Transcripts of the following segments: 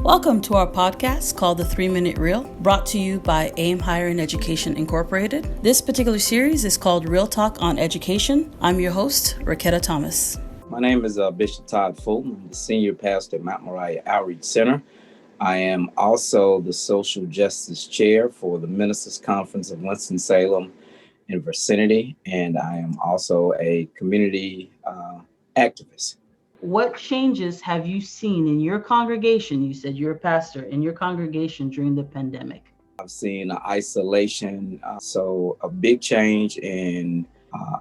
Welcome to our podcast called The 3-Minute Reel, brought to you by AIM Higher in Education Incorporated. This particular series is called Real Talk on Education. I'm your host, Raketa Thomas. My name is Bishop Todd Fulton. I'm the senior pastor at Mount Moriah Outreach Center. I am also the social justice chair for the Ministers Conference of Winston-Salem and vicinity, and I am also a community activist. What changes have you seen in your congregation? You said you're a pastor in your congregation during the pandemic. I've seen isolation, so a big change in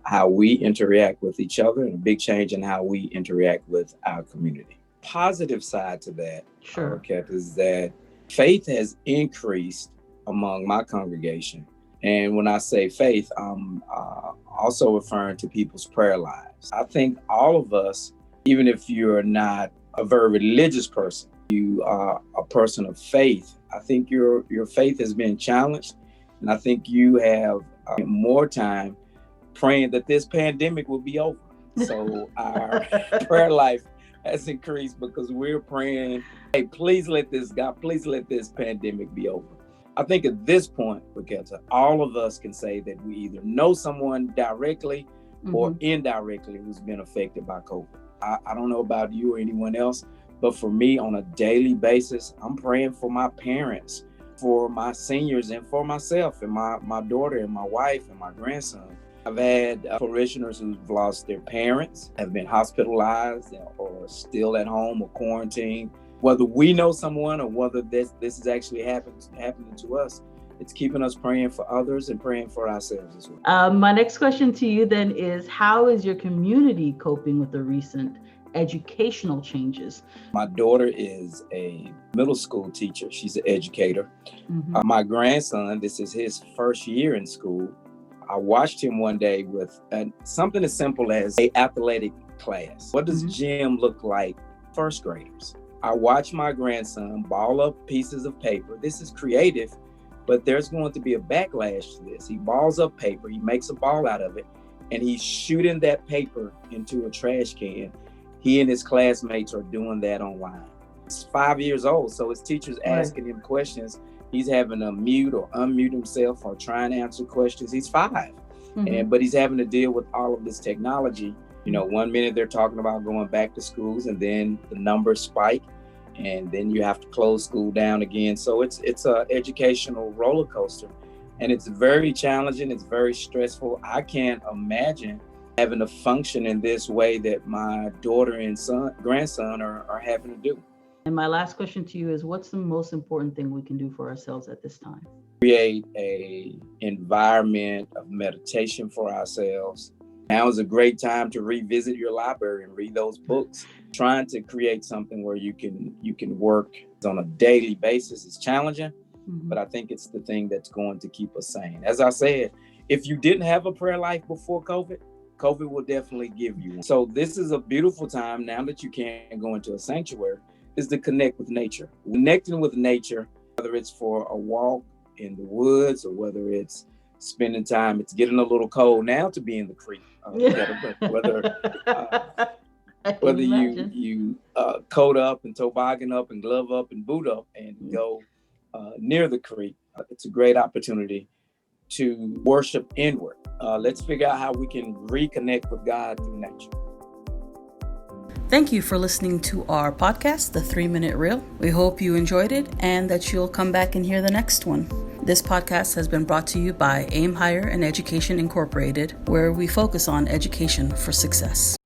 how we interact with each other and a big change in how we interact with our community. Positive side to that, is that faith has increased among my congregation. And when I say faith, I'm also referring to people's prayer lives. I think all of us, even if you're not a very religious person, you are a person of faith. I think your faith has been challenged. And I think you have more time praying that this pandemic will be over. So our prayer life has increased because we're praying, hey, please let this pandemic be over. I think at this point, because all of us can say that we either know someone directly or indirectly who's been affected by COVID. I don't know about you or anyone else, but for me on a daily basis, I'm praying for my parents, for my seniors, and for myself and my daughter and my wife and my grandson. I've had parishioners who've lost their parents, have been hospitalized or still at home or quarantined. Whether we know someone or whether this is actually happening to us, it's keeping us praying for others and praying for ourselves as well. My next question to you then is, how is your community coping with the recent educational changes? My daughter is a middle school teacher. She's an educator. My grandson, this is his first year in school. I watched him one day with something as simple as an athletic class. What does gym look like? First graders. I watched my grandson ball up pieces of paper. This is creative, but there's going to be a backlash to this. He balls up paper, he makes a ball out of it, and he's shooting that paper into a trash can. He and his classmates are doing that online. He's 5 years old, so his teacher's asking him questions. He's having to mute or unmute himself or trying to answer questions. He's 5, but he's having to deal with all of this technology. You know, 1 minute they're talking about going back to schools, and then the numbers spike, and then you have to close school down again. So it's an educational roller coaster, and it's very challenging. It's very stressful. I can't imagine having to function in this way that my daughter and grandson are having to do. And my last question to you is, what's the most important thing we can do for ourselves at this time? Create an environment of meditation for ourselves. Now is a great time to revisit your library and read those books. Trying to create something where you can work on a daily basis is challenging, but I think it's the thing that's going to keep us sane. As I said, if you didn't have a prayer life before COVID will definitely give you one. So this is a beautiful time now that you can't go into a sanctuary, is to connect with nature. Connecting with nature, whether it's for a walk in the woods or whether it's spending time, it's getting a little cold now to be in the creek. Whether you coat up and toboggan up and glove up and boot up and go near the creek, it's a great opportunity to worship inward. Let's figure out how we can reconnect with God through nature. Thank you for listening to our podcast, The 3-Minute Reel. We hope you enjoyed it and that you'll come back and hear the next one. This podcast has been brought to you by AIM Higher in Education Incorporated, where we focus on education for success.